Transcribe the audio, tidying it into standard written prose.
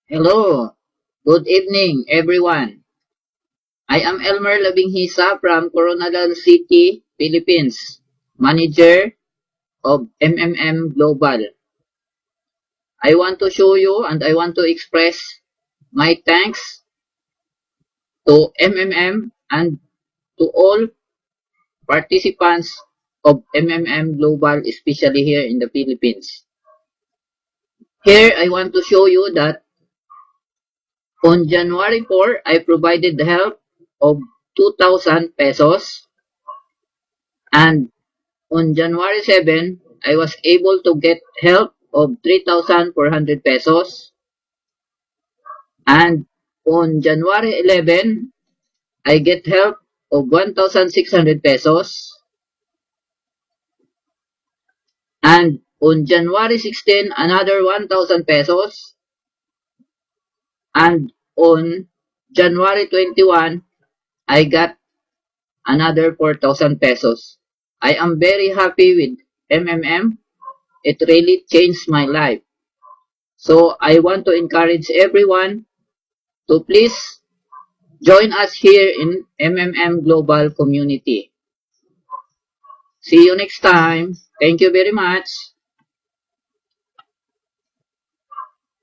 Hello, good evening everyone. I am Elmer Labinghisa from Coronadal City, Philippines, manager of MMM Global. I want to show you and I want to express my thanks to MMM and to all participants of MMM Global, especially here in the Philippines. Here I want to show you that on January 4, I provided the help of 2,000 pesos, and on January 7, I was able to get help of 3,400 pesos. And on January 11, I get help of 1,600 pesos. And on January 16, another 1,000 pesos. And on January 21, I got another 4,000 pesos. I am very happy with MMM. It really changed my life. So I want to encourage everyone to please join us here in MMM Global Community. See you next time. Thank you very much.